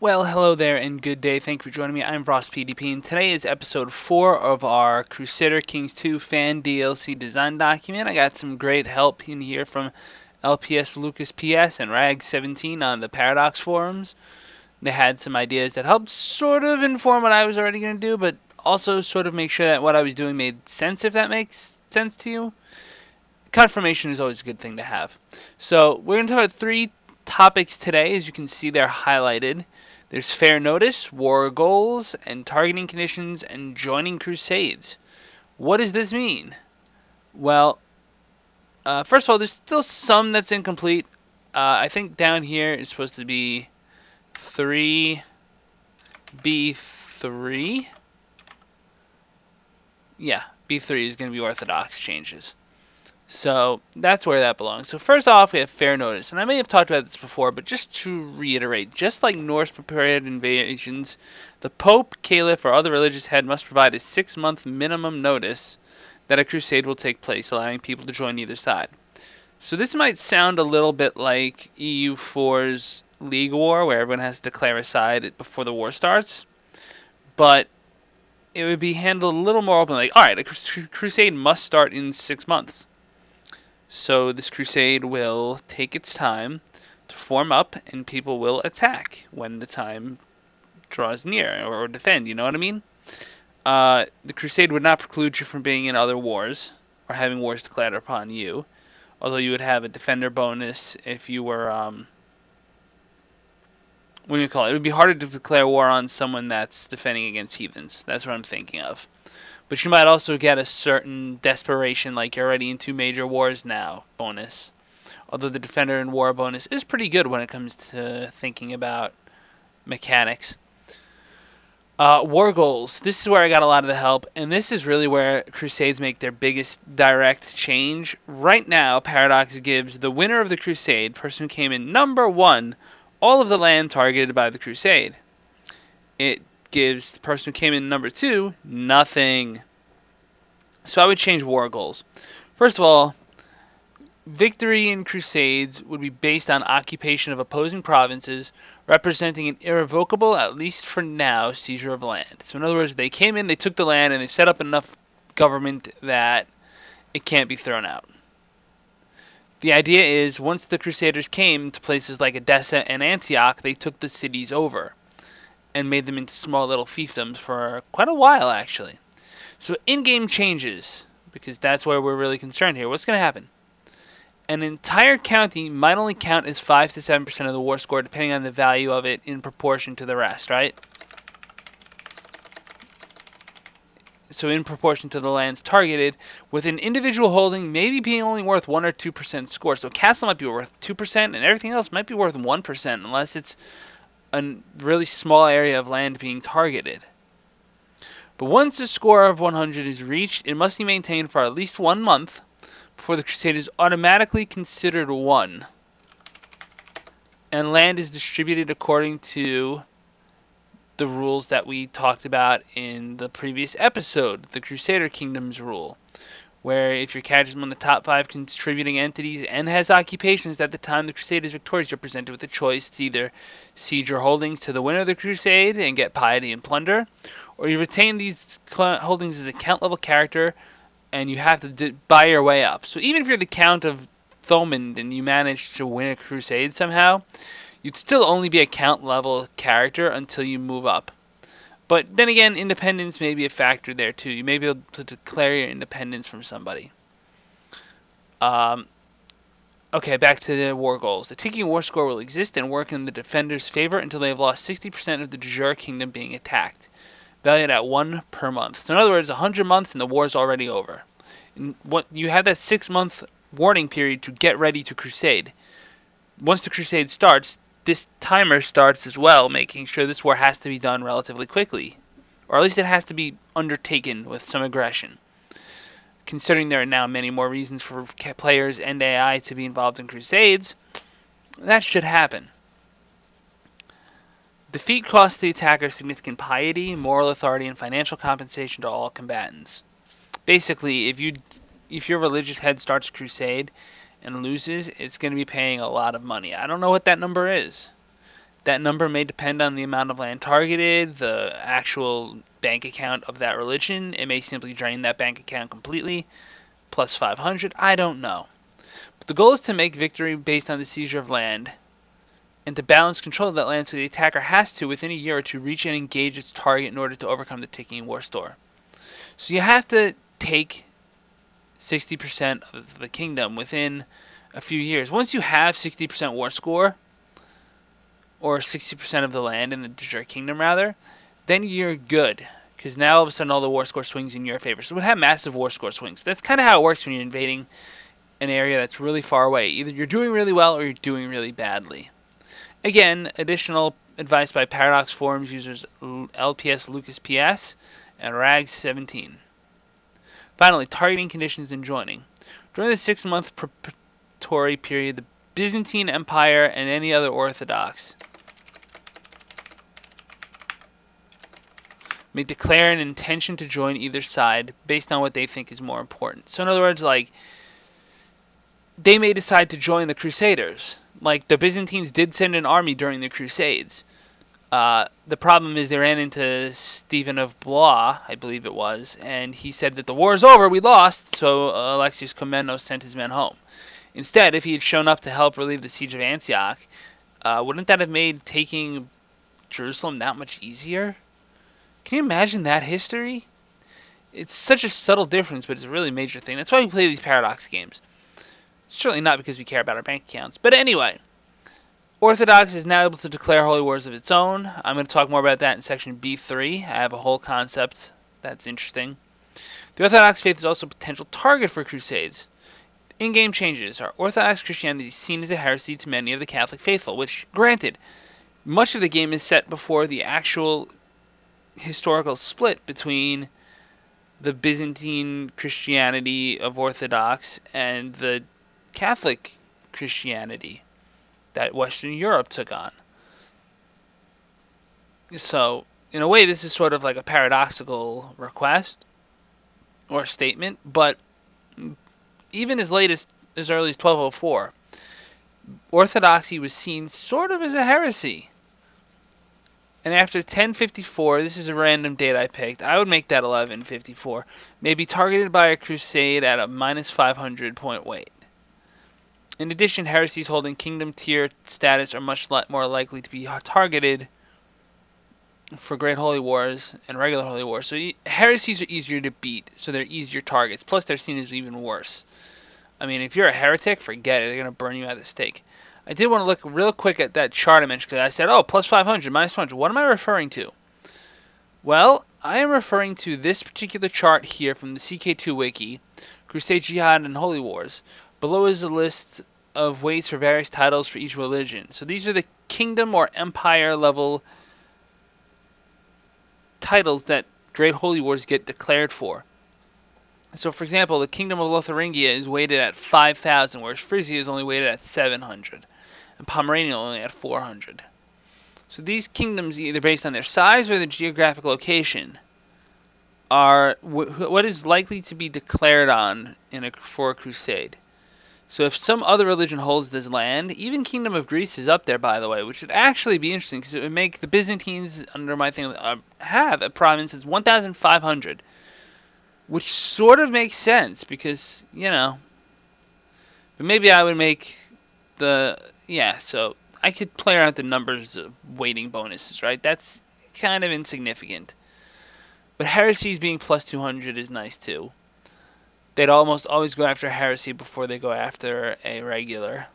Well, hello there and good day. Thank you for joining me. I'm Ross PDP, and today is episode 4 of our Crusader Kings 2 fan DLC design document. I got some great help in here from LPS Lucas PS and Rag17 on the Paradox forums. They had some ideas that helped sort of inform what I was already going to do, but also sort of make sure that what I was doing made sense, if that makes sense to you. Confirmation is always a good thing to have. So we're going to talk about 3 topics today. As you can see, they're highlighted. There's fair notice, war goals, and targeting conditions, and joining crusades. What does this mean? Well, first of all, there's still some that's incomplete. I think down here is supposed to be 3B3. Yeah, B3 is going to be orthodox changes. So that's where that belongs. So first off, we have fair notice. And I may have talked about this before, but just to reiterate, just like Norse prepared invasions, the Pope, Caliph, or other religious head must provide a 6-month minimum notice that a crusade will take place, allowing people to join either side. So this might sound a little bit like EU4's League War, where everyone has to declare a side before the war starts. But it would be handled a little more openly. Like, alright, a crusade must start in 6 months. So this crusade will take its time to form up, and people will attack when the time draws near, or defend, you know what I mean? The crusade would not preclude you from being in other wars, or having wars declared upon you, although you would have a defender bonus if you were, what do you call it? It would be harder to declare war on someone that's defending against heathens. That's what I'm thinking of. But you might also get a certain desperation, like you're already in 2 major wars now, bonus. Although the Defender in War bonus is pretty good when it comes to thinking about mechanics. War goals. This is where I got a lot of the help, and this is really where Crusades make their biggest direct change. Right now, Paradox gives the winner of the Crusade, person who came in number 1, all of the land targeted by the Crusade. It gives the person who came in number 2 nothing. So I would change war goals. First of all, victory in crusades would be based on occupation of opposing provinces, representing an irrevocable, at least for now, seizure of land. So in other words, they came in, they took the land, and they set up enough government that it can't be thrown out. The idea is, once the Crusaders came to places like Edessa and Antioch, they took the cities over and made them into small little fiefdoms for quite a while, actually. So in-game changes, because that's where we're really concerned here. What's going to happen? An entire county might only count as 5 to 7% of the war score, depending on the value of it in proportion to the rest, right? So in proportion to the lands targeted, with an individual holding maybe being only worth 1 or 2% score. So castle might be worth 2%, and everything else might be worth 1%, unless it's a really small area of land being targeted. But once a score of 100 is reached, it must be maintained for at least 1 month before the crusade is automatically considered won. And land is distributed according to the rules that we talked about in the previous episode, the Crusader Kingdoms rule, where if your character is one of the top 5 contributing entities and has occupations at the time the crusade is victorious, you're presented with a choice to either cede your holdings to the winner of the crusade and get piety and plunder, or you retain these holdings as a count level character and you have to buy your way up. So even if you're the Count of Thomond and you manage to win a crusade somehow, you'd still only be a count level character until you move up. But then again, independence may be a factor there too. You may be able to declare your independence from somebody. Okay, back to the war goals. The ticking war score will exist and work in the defender's favor until they have lost 60% of the de jure kingdom being attacked, valued at 1 per month. So in other words, 100 months and the war is already over. And what you have that 6-month warning period to get ready to crusade. Once the crusade starts, this timer starts as well, making sure this war has to be done relatively quickly. Or at least it has to be undertaken with some aggression. Considering there are now many more reasons for players and AI to be involved in crusades, that should happen. Defeat costs the attacker significant piety, moral authority, and financial compensation to all combatants. Basically, if your religious head starts crusade and loses, it's going to be paying a lot of money. I don't know what that number is. That number may depend on the amount of land targeted, the actual bank account of that religion. It may simply drain that bank account completely, plus 500. I don't know. But the goal is to make victory based on the seizure of land, and to balance control of that land so the attacker has to, within a year or two, reach and engage its target in order to overcome the ticking war store. So you have to take 60% of the kingdom within a few years. Once you have 60% war score, or 60% of the land in the Desert Kingdom, rather, then you're good. Because now all of a sudden all the war score swings in your favor. So it would have massive war score swings. But that's kind of how it works when you're invading an area that's really far away. Either you're doing really well or you're doing really badly. Again, additional advice by Paradox Forums users LPS Lucas PS and Rags17. Finally, targeting conditions and joining. During the 6-month preparatory period, the Byzantine Empire and any other Orthodox may declare an intention to join either side based on what they think is more important. So in other words, like, they may decide to join the Crusaders. Like, the Byzantines did send an army during the Crusades. The problem is they ran into Stephen of Blois, I believe it was, and he said that the war is over, we lost, so Alexius Komnenos sent his men home. Instead, if he had shown up to help relieve the siege of Antioch, wouldn't that have made taking Jerusalem that much easier? Can you imagine that history? It's such a subtle difference, but it's a really major thing. That's why we play these Paradox games. Certainly not because we care about our bank accounts. But anyway, Orthodox is now able to declare holy wars of its own. I'm going to talk more about that in section B3. I have a whole concept that's interesting. The Orthodox faith is also a potential target for crusades. In-game changes are Orthodox Christianity is seen as a heresy to many of the Catholic faithful, which, granted, much of the game is set before the actual historical split between the Byzantine Christianity of Orthodox and the Catholic Christianity that Western Europe took on. So, in a way, this is sort of like a paradoxical request or statement, but even as late as early as 1204, Orthodoxy was seen sort of as a heresy. And after 1054, this is a random date I picked, I would make that 1154, may be targeted by a crusade at a minus 500 point weight. In addition, heresies holding kingdom tier status are much more likely to be targeted for Great Holy Wars and regular Holy Wars. So heresies are easier to beat, so they're easier targets. Plus, they're seen as even worse. I mean, if you're a heretic, forget it. They're going to burn you at the stake. I did want to look real quick at that chart I mentioned, because I said, oh, plus 500, minus 500. What am I referring to? Well, I am referring to this particular chart here from the CK2 Wiki, Crusade, Jihad, and Holy Wars. Below is a list of weights for various titles for each religion. So these are the kingdom or empire level titles that Great Holy Wars get declared for. So, for example, the Kingdom of Lotharingia is weighted at 5,000, whereas Frisia is only weighted at 700, and Pomerania only at 400. So these kingdoms, either based on their size or their geographic location, are what is likely to be declared on for a crusade. So if some other religion holds this land, even Kingdom of Greece is up there, by the way, which would actually be interesting, because it would make the Byzantines, under my thing, have a province that's 1,500. Which sort of makes sense because, you know, but maybe I would make so I could play around with the numbers of weighting bonuses, right? That's kind of insignificant. But heresies being plus 200 is nice too. They'd almost always go after heresy before they go after a regular.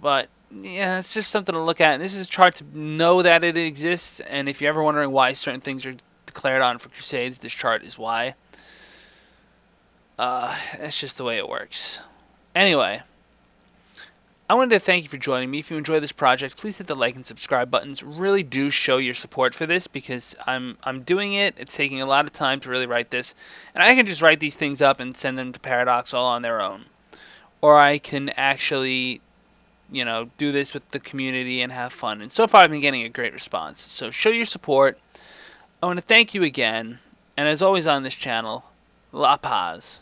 But, yeah, it's just something to look at. And this is a chart to know that it exists, and if you're ever wondering why certain things are declared on for crusades, this chart is why. That's just the way it works. Anyway, I wanted to thank you for joining me. If you enjoy this project, please hit the like and subscribe buttons. Really do show your support for this, because I'm doing it. It's taking a lot of time to really write this, and I can just write these things up and send them to Paradox all on their own, or I can actually, you know, do this with the community and have fun. And so far, I've been getting a great response. So show your support. I want to thank you again, and as always on this channel, La Paz.